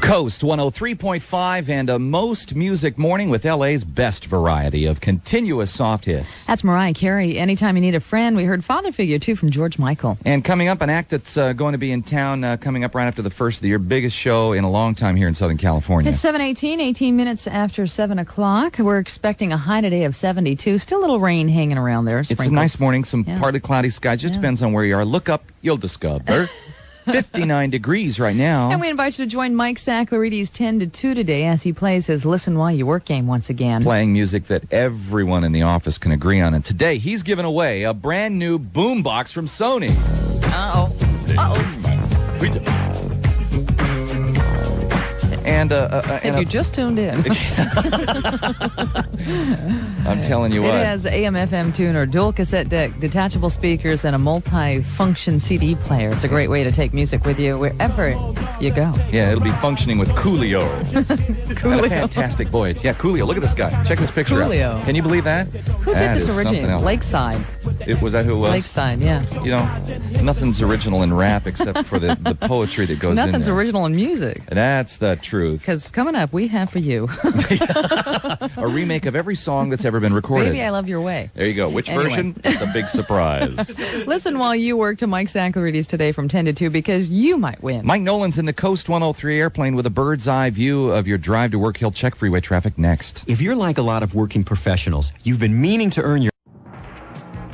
KOST 103.5 and a Most Music Morning with LA's best variety of continuous soft hits. That's Mariah Carey. Anytime you need a friend. We heard Father Figure, too, from George Michael. And coming up, an act that's going to be in town coming up right after the first of the year. Biggest show in a long time here in Southern California. It's 7:18, 18 minutes after 7 o'clock. We're expecting a high today of 72. Still a little rain hanging around there. It's a nice morning. Some partly cloudy skies. Just depends on where you are. Look up, you'll discover. 59 degrees right now. And we invite you to join Mike Sacclarides 10 to 2 today as he plays his Listen While You Work game once again. Playing music that everyone in the office can agree on. And today he's giving away a brand new boombox from Sony. Uh-oh. And if you just tuned in. I'm telling you what. It has AM/FM tuner, dual cassette deck, detachable speakers, and a multi-function CD player. It's a great way to take music with you wherever you go. Yeah, it'll be functioning with Coolio. Coolio. A fantastic voyage. Yeah, Coolio. Look at this guy. Check this picture Coolio. out. Can you believe that? Who did this originally? Lakeside. Was that who it was? Lakeside, yeah. You know, nothing's original in rap except for the poetry that goes in there. Nothing's original in music. That's the truth. Because coming up, we have for you a remake of every song that's ever been recorded. Baby, I Love Your Way. There you go. Which version? It's a big surprise. Listen while you work to Mike Sacclarides today from 10 to 2 because you might win. Mike Nolan's in the KOST 103 airplane with a bird's eye view of your drive to work. He'll check freeway traffic next. If you're like a lot of working professionals, you've been meaning to earn your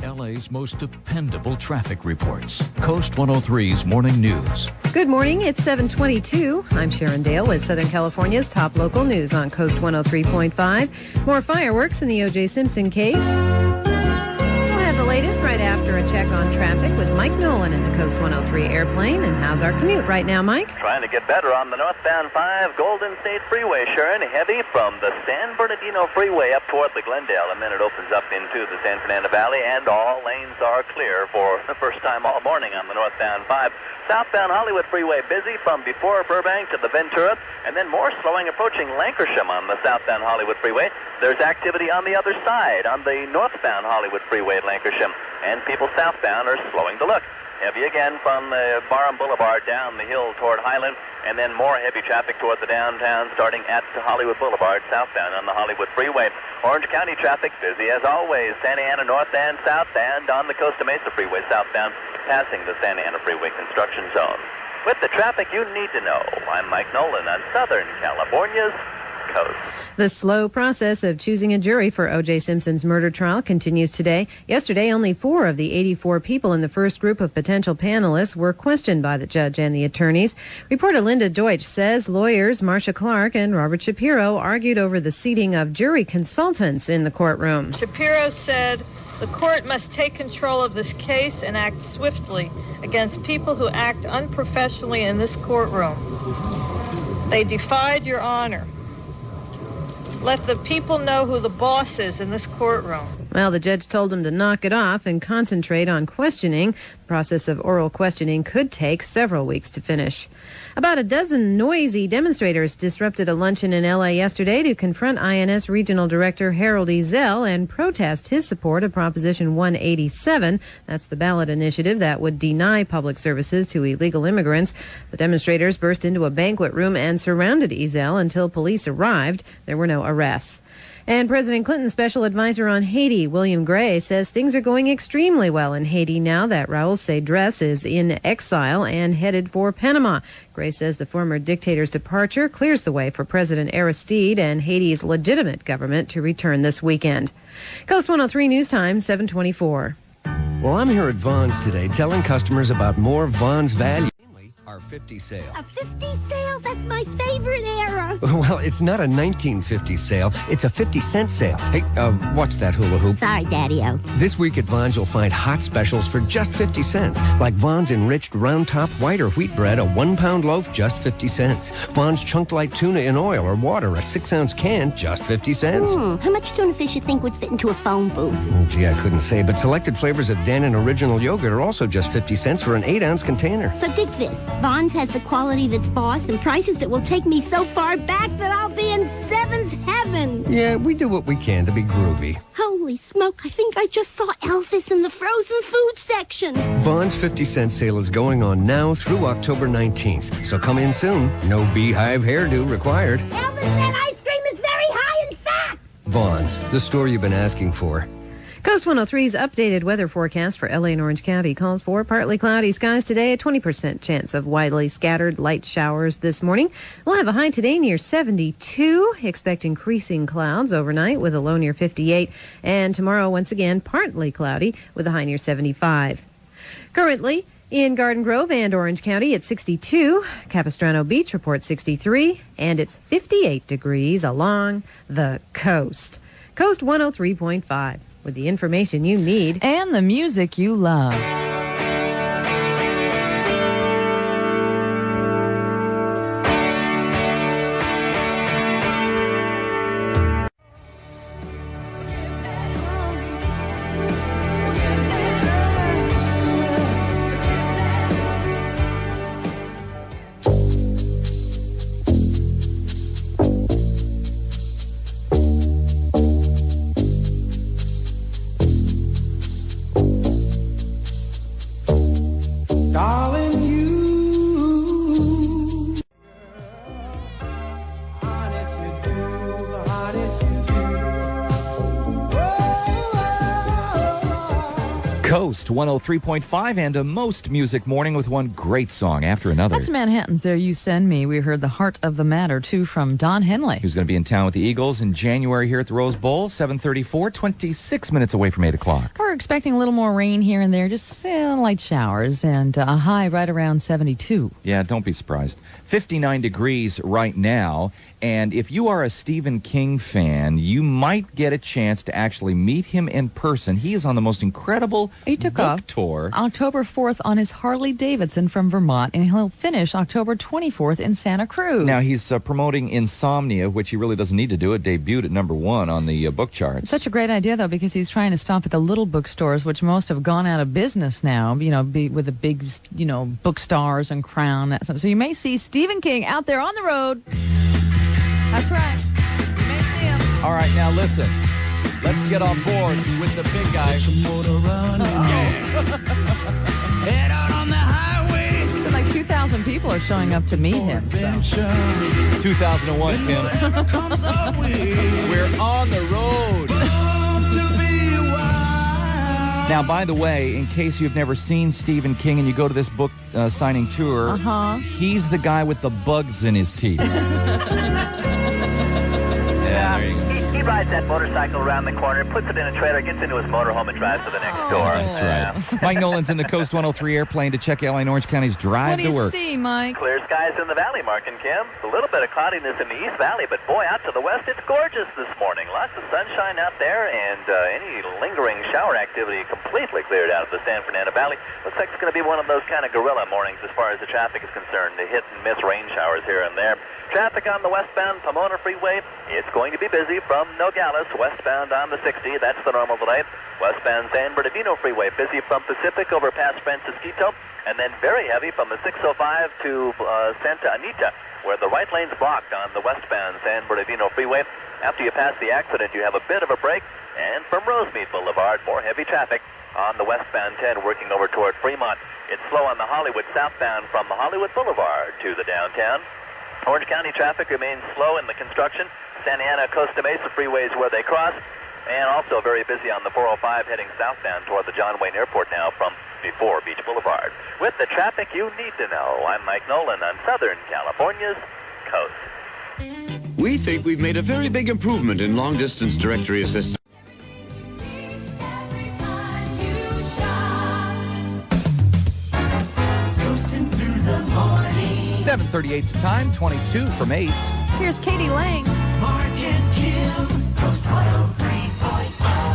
LA's most dependable traffic reports. KOST 103's Morning News. Good morning. It's 7:22. I'm Sharon Dale with Southern California's top local news on KOST 103.5. More fireworks in the O.J. Simpson case. We'll have the latest right after a check on traffic with Mike Nolan in the KOST 103 airplane. And how's our commute right now, Mike? Trying to get better on the northbound 5 Golden State Freeway, Sharon. Heavy from the San Bernardino Freeway up toward the Glendale. And then it opens up into the San Fernando Valley, and all lanes are clear for the first time all morning on the northbound 5. Southbound Hollywood Freeway busy from before Burbank to the Ventura, and then more slowing approaching Lankershim on the southbound Hollywood Freeway. There's activity on the other side on the northbound Hollywood Freeway at Lankershim, and people southbound are slowing to look. Heavy again from the Barham Boulevard down the hill toward Highland, and then more heavy traffic toward the downtown starting at Hollywood Boulevard southbound on the Hollywood Freeway. Orange County traffic busy as always. Santa Ana north and south, and on the Costa Mesa Freeway southbound passing the Santa Ana Freeway construction zone. With the traffic you need to know, I'm Mike Nolan on Southern California's KOST. The slow process of choosing a jury for O.J. Simpson's murder trial continues today. Yesterday, only 4 of the 84 people in the first group of potential panelists were questioned by the judge and the attorneys. Reporter Linda Deutsch says lawyers Marcia Clark and Robert Shapiro argued over the seating of jury consultants in the courtroom. Shapiro said the court must take control of this case and act swiftly against people who act unprofessionally in this courtroom. They defied your honor. Let the people know who the boss is in this courtroom. Well, the judge told him to knock it off and concentrate on questioning. The process of oral questioning could take several weeks to finish. About a dozen noisy demonstrators disrupted a luncheon in L.A. yesterday to confront INS Regional Director Harold Ezell and protest his support of Proposition 187. That's the ballot initiative that would deny public services to illegal immigrants. The demonstrators burst into a banquet room and surrounded Ezell until police arrived. There were no arrests. And President Clinton's special advisor on Haiti, William Gray, says things are going extremely well in Haiti now that Raul Cedras is in exile and headed for Panama. Gray says the former dictator's departure clears the way for President Aristide and Haiti's legitimate government to return this weekend. KOST 103 News Time, 7:24. Well, I'm here at Vons today telling customers about more Vons value. Our 50 sale. A 50 sale? That's my favorite era. Well, it's not a 1950 sale. It's a 50-cent sale. Hey, watch that hula hoop. Sorry, Daddy-O. This week at Vons, you'll find hot specials for just 50 cents. Like Vons enriched round top white or wheat bread, a 1-pound loaf, just 50 cents. Vons chunked light tuna in oil or water, a 6-ounce can, just 50 cents. How much tuna fish you think would fit into a phone booth? Oh, gee, I couldn't say, but selected flavors of Dannon Original Yogurt are also just 50 cents for an 8-ounce container. So dig this. Vons has the quality that's boss and prices that will take me so far back that I'll be in seventh heaven. Yeah, we do what we can to be groovy. Oh, Holy smoke, I think I just saw Elvis in the frozen food section. Vaughn's 50-cent sale is going on now through October 19th. So come in soon. No beehive hairdo required. Elvis, that ice cream is very high in fat. Vaughn's, the store you've been asking for. KOST 103's updated weather forecast for LA and Orange County calls for partly cloudy skies today, a 20% chance of widely scattered light showers this morning. We'll have a high today near 72. Expect increasing clouds overnight with a low near 58. And tomorrow, once again, partly cloudy with a high near 75. Currently, in Garden Grove and Orange County, it's 62. Capistrano Beach reports 63. And it's 58 degrees along the coast. KOST 103.5. With the information you need and the music you love. KOST 103.5 and a most music morning with one great song after another. That's Manhattan's There You Send Me. We heard The Heart of the Matter, too, from Don Henley. Who's going to be in town with the Eagles in January here at the Rose Bowl, 7:34, 26 minutes away from 8 o'clock. We're expecting a little more rain here and there, just light showers, and a high right around 72. Yeah, don't be surprised. 59 degrees right now, and if you are a Stephen King fan, you might get a chance to actually meet him in person. He is on the most incredible book tour. October 4th on his Harley Davidson from Vermont, and he'll finish October 24th in Santa Cruz. Now, he's promoting Insomnia, which he really doesn't need to do. It debuted at #1 on the book charts. Such a great idea, though, because he's trying to stop at the little bookstores, which most have gone out of business now, with the big, book stars and Crown. So you may see Stephen King out there on the road. That's right. You may see him. All right, now listen. Let's get on board with the big guy. Head out on the highway. Like 2,000 people are showing up to meet him. So. 2001, Kim. We're on the road. Now, by the way, in case you've never seen Stephen King and you go to this book signing tour, he's the guy with the bugs in his teeth. He rides that motorcycle around the corner, puts it in a trailer, gets into his motorhome, and drives to the next door. That's right. Mike Nolan's in the KOST 103 airplane to check LA and Orange County's drive to work. What do you see, Mike? Clear skies in the valley, Mark and Kim. A little bit of cloudiness in the East Valley, but boy, out to the west, it's gorgeous this morning. Lots of sunshine out there, and any lingering shower activity completely cleared out of the San Fernando Valley. Looks like it's going to be one of those kind of gorilla mornings as far as the traffic is concerned. The hit and miss rain showers here and there. Traffic on the westbound Pomona Freeway, it's going to be busy from Nogales, westbound on the 60. That's the normal delay. Westbound San Bernardino Freeway, busy from Pacific over past Francisquito, and then very heavy from the 605 to Santa Anita, where the right lane's blocked on the westbound San Bernardino Freeway. After you pass the accident, you have a bit of a break, and from Rosemead Boulevard, more heavy traffic on the westbound 10 working over toward Fremont. It's slow on the Hollywood southbound from the Hollywood Boulevard to the downtown. Orange County traffic remains slow in the construction. Santa Ana, Costa Mesa freeways where they cross, and also very busy on the 405 heading southbound toward the John Wayne Airport now from before Beach Boulevard. With the traffic you need to know, I'm Mike Nolan on Southern California's KOST. We think we've made a very big improvement in long-distance directory assistance. 7:38's time, 22 from 8. Here's Katie Lang. Mark and Kim, KOST 103.5.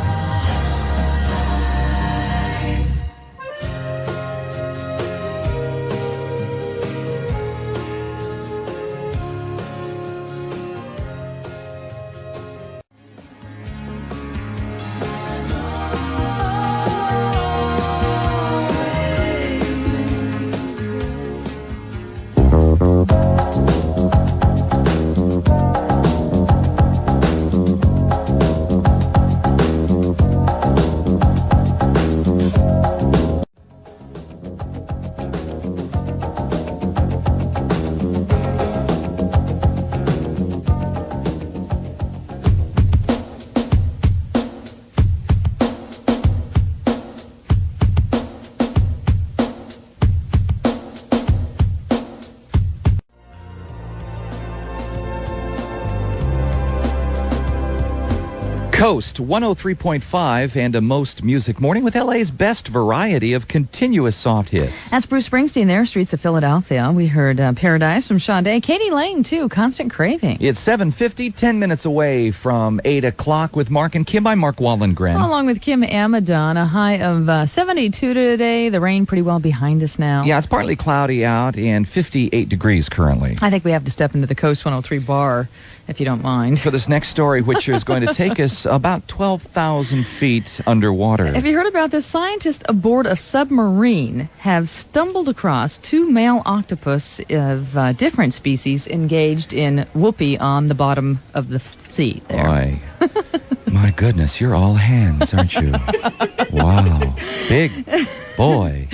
KOST 103.5 and a Most Music Morning with LA's best variety of continuous soft hits. That's Bruce Springsteen there, Streets of Philadelphia. We heard Paradise from Sharon Dale. Katie Lane, too, Constant Craving. It's 7:50, 10 minutes away from 8 o'clock with Mark and Kim. I'm Mark Wallengren. Along with Kim Amadon, a high of 72 today. The rain pretty well behind us now. Yeah, it's partly cloudy out and 58 degrees currently. I think we have to step into the KOST 103 bar, if you don't mind. For this next story, which is going to take us about 12,000 feet underwater. Have you heard about this? Scientists aboard a submarine have stumbled across two male octopus of different species engaged in whoopee on the bottom of the sea there. Boy. My goodness, you're all hands, aren't you? Wow. Big boy.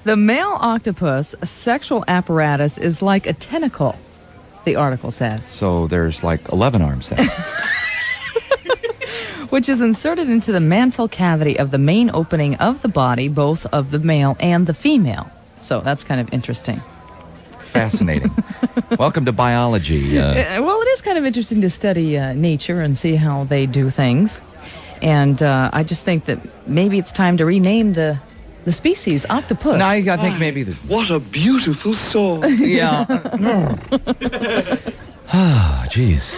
The male octopus sexual apparatus is like a tentacle, the article says. So there's like 11 arms then. Which is inserted into the mantle cavity of the main opening of the body, both of the male and the female. So that's kind of interesting. Fascinating. Welcome to biology. Well, it is kind of interesting to study nature and see how they do things. And I just think that maybe it's time to rename the species octopus. Now you got to think maybe the... What a beautiful soul. Yeah. Ah, jeez.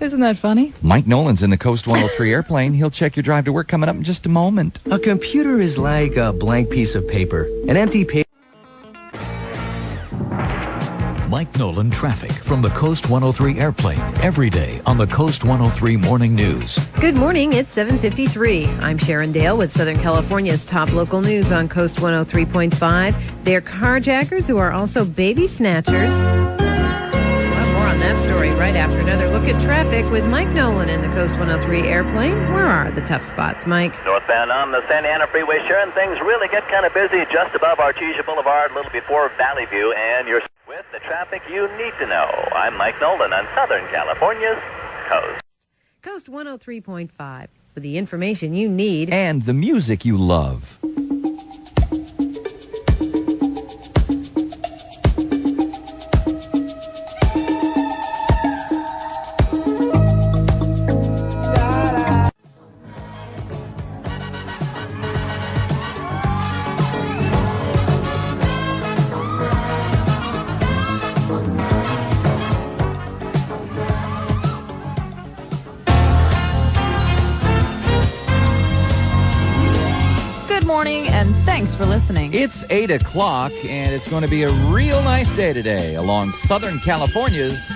Isn't that funny? Mike Nolan's in the KOST 103 airplane. He'll check your drive to work coming up in just a moment. A computer is like a blank piece of paper. An empty paper. Mike Nolan traffic from the KOST 103 airplane every day on the KOST 103 Morning News. Good morning, it's 7:53. I'm Sharon Dale with Southern California's top local news on KOST 103.5. They're carjackers who are also baby snatchers. More on that story right after another look at traffic with Mike Nolan in the KOST 103 airplane. Where are the tough spots, Mike? Northbound on the Santa Ana Freeway, Sharon, things really get kind of busy just above Artesia Boulevard, a little before Valley View, and you're with the traffic you need to know. I'm Mike Nolan on Southern California's KOST. KOST 103.5 with the information you need. And the music you love. Thanks for listening. It's 8 o'clock, and it's going to be a real nice day today along Southern California's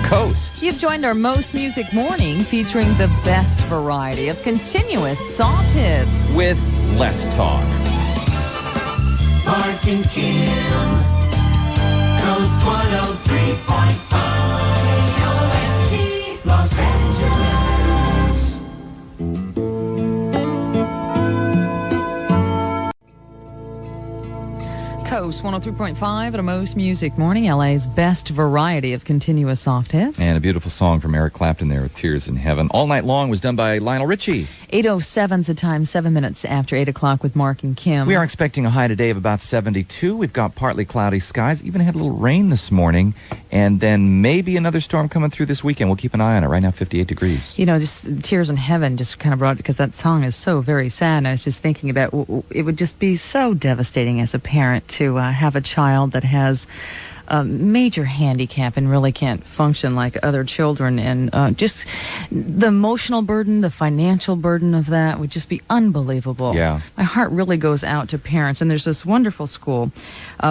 KOST. You've joined our Most Music Morning featuring the best variety of continuous soft hits. With less talk. Mark and Kim, KOST 103.5, KOST, Los Angeles. KOST 103.5 at a Most Music Morning, LA's best variety of continuous soft hits. And a beautiful song from Eric Clapton there with Tears in Heaven. All Night Long was done by Lionel Richie. 8:07's the time, 7 minutes after 8 o'clock with Mark and Kim. We are expecting a high today of about 72. We've got partly cloudy skies. Even had a little rain this morning. And then maybe another storm coming through this weekend. We'll keep an eye on it. Right now, 58 degrees. You know, just Tears in Heaven just kind of brought, because that song is so very sad. And I was just thinking about, it would just be so devastating as a parent to have a child that has a major handicap and really can't function like other children, and just the emotional burden, the financial burden of that would just be unbelievable. Yeah. My heart really goes out to parents, and there's this wonderful school,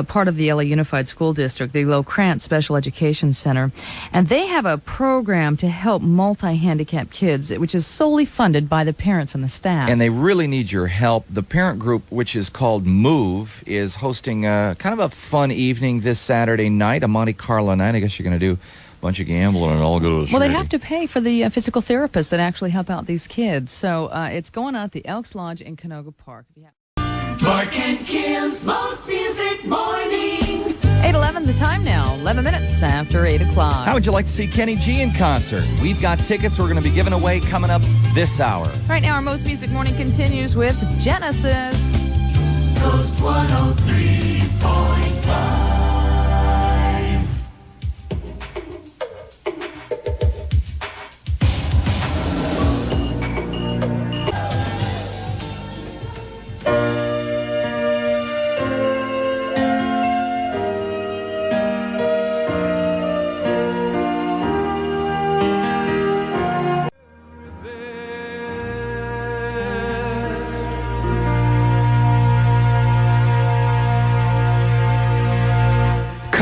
part of the LA Unified School District, the Locrant Special Education Center, and they have a program to help multi-handicapped kids, which is solely funded by the parents and the staff. And they really need your help. The parent group, which is called MOVE, is hosting kind of a fun evening this Saturday night, a Monte Carlo night. I guess you're going to do a bunch of gambling and all go to Well, they have to pay for the physical therapists that actually help out these kids. So it's going on at the Elks Lodge in Canoga Park. Mark and Kim's Most Music Morning. 8:11's the time now, 11 minutes after 8 o'clock. How would you like to see Kenny G in concert? We've got tickets we're going to be giving away coming up this hour. Right now, our Most Music Morning continues with Genesis. KOST 103.5.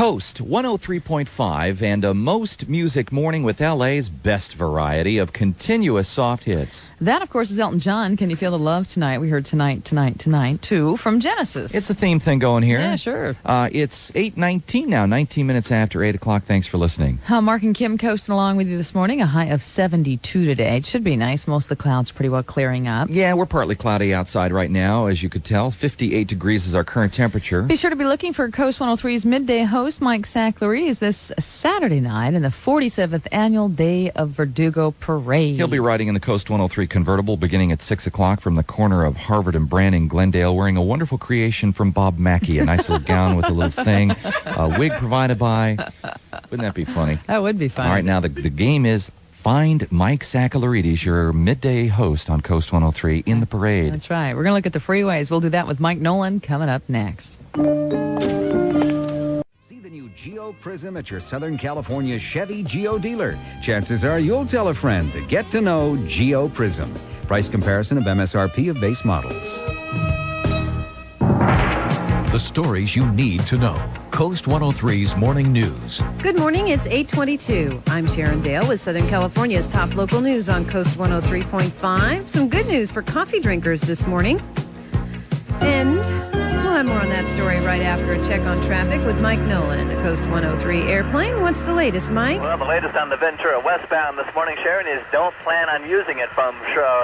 KOST 103.5 and a most music morning with LA's best variety of continuous soft hits. That, of course, is Elton John. Can you feel the love tonight? We heard tonight, too, from Genesis. It's a theme thing going here. Yeah, sure. It's 8:19 now, 19 minutes after 8 o'clock. Thanks for listening. Mark and Kim coasting along with you this morning. A high of 72 today. It should be nice. Most of the clouds are pretty well clearing up. Yeah, we're partly cloudy outside right now, as you could tell. 58 degrees is our current temperature. Be sure to be looking for KOST 103's midday host, Mike Sacclarise, this Saturday night in the 47th Annual Day of Verdugo Parade. He'll be riding in the KOST 103 convertible beginning at 6 o'clock from the corner of Harvard and Brand in Glendale, wearing a wonderful creation from Bob Mackey, a nice little gown with a little thing, a wig provided by... Wouldn't that be funny? That would be funny. All right, now the game is... Find Mike Sacclarise, your midday host on KOST 103 in the parade. That's right. We're going to look at the freeways. We'll do that with Mike Nolan coming up next. See the new Geo Prism at your Southern California Chevy Geo dealer. Chances are you'll tell a friend to get to know Geo Prism. Price comparison of MSRP of base models. The stories you need to know. KOST 103's Morning News. Good morning, it's 8:22. I'm Sharon Dale with Southern California's top local news on KOST 103.5. Some good news for coffee drinkers this morning. And we'll have more on that story right after a check on traffic with Mike Nolan in the KOST 103 airplane. What's the latest, Mike? Well, the latest on the Ventura westbound this morning, Sharon, is don't plan on using it from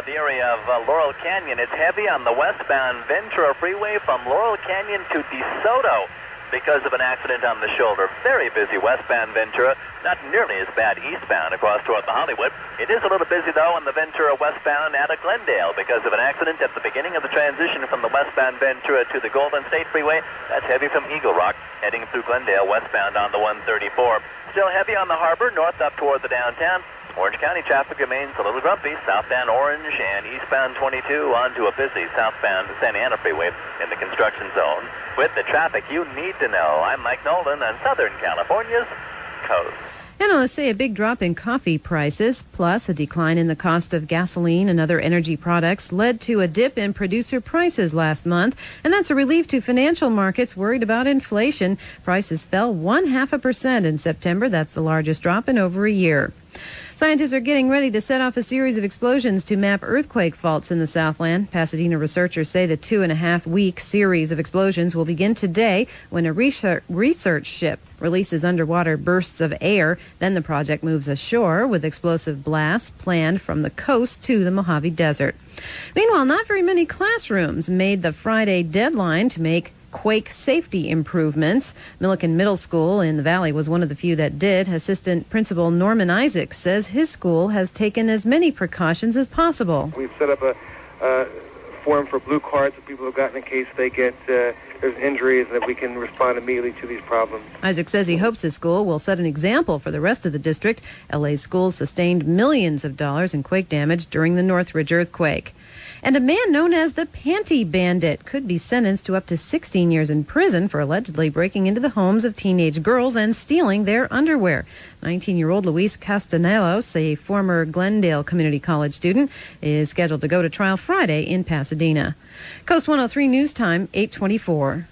the area of Laurel Canyon. It's heavy on the westbound Ventura Freeway from Laurel Canyon to DeSoto because of an accident on the shoulder. Very busy westbound Ventura, not nearly as bad eastbound across toward the Hollywood. It is a little busy, though, on the Ventura westbound out of Glendale because of an accident at the beginning of the transition from the westbound Ventura to the Golden State Freeway. That's heavy from Eagle Rock, heading through Glendale westbound on the 134. Still heavy on the harbor, north up toward the downtown. Orange County traffic remains a little grumpy, southbound Orange and eastbound 22 onto a busy southbound Santa Ana Freeway in the construction zone. With the traffic you need to know, I'm Mike Nolan on Southern California's KOST. Analysts say a big drop in coffee prices, plus a decline in the cost of gasoline and other energy products, led to a dip in producer prices last month. And that's a relief to financial markets worried about inflation. Prices fell 0.5% in September. That's the largest drop in over a year. Scientists are getting ready to set off a series of explosions to map earthquake faults in the Southland. Pasadena researchers say the 2.5-week series of explosions will begin today when a research ship releases underwater bursts of air. Then the project moves ashore with explosive blasts planned from the coast to the Mojave Desert. Meanwhile, not very many classrooms made the Friday deadline to make quake safety improvements. Milliken Middle School in the Valley was one of the few that did. Assistant Principal Norman Isaacs says his school has taken as many precautions as possible. We've set up a form for blue cards that people have gotten in case they get there's injuries, and that we can respond immediately to these problems. Isaac says he hopes his school will set an example for the rest of the district. LA's schools sustained millions of dollars in quake damage during the Northridge earthquake. And a man known as the Panty Bandit could be sentenced to up to 16 years in prison for allegedly breaking into the homes of teenage girls and stealing their underwear. 19-year-old Luis Castanelos, a former Glendale Community College student, is scheduled to go to trial Friday in Pasadena. KOST 103 News Time, 8:24.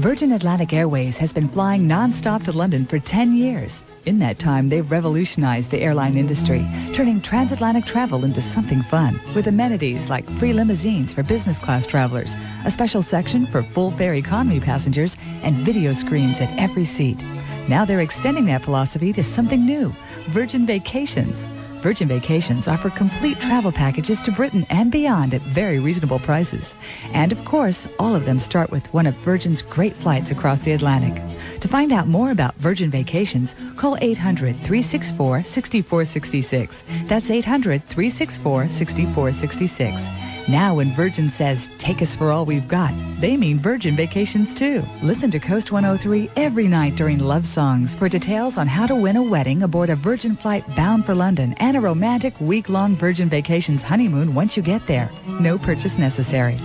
Virgin Atlantic Airways has been flying nonstop to London for 10 years. In that time, they've revolutionized the airline industry, turning transatlantic travel into something fun, with amenities like free limousines for business class travelers, a special section for full-fare economy passengers, and video screens at every seat. Now they're extending that philosophy to something new, Virgin Vacations. Virgin Vacations offer complete travel packages to Britain and beyond at very reasonable prices. And of course, all of them start with one of Virgin's great flights across the Atlantic. To find out more about Virgin Vacations, call 800-364-6466. That's 800-364-6466. Now when Virgin says, take us for all we've got, they mean Virgin Vacations too. Listen to KOST 103 every night during Love Songs for details on how to win a wedding aboard a Virgin flight bound for London and a romantic week-long Virgin Vacations honeymoon once you get there. No purchase necessary.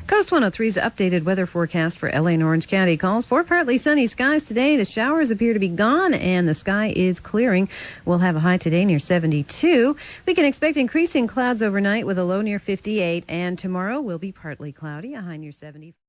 KOST 103's updated weather forecast for LA and Orange County calls for partly sunny skies today. The showers appear to be gone and the sky is clearing. We'll have a high today near 72. We can expect increasing clouds overnight with a low near 58, and tomorrow will be partly cloudy, a high near 70.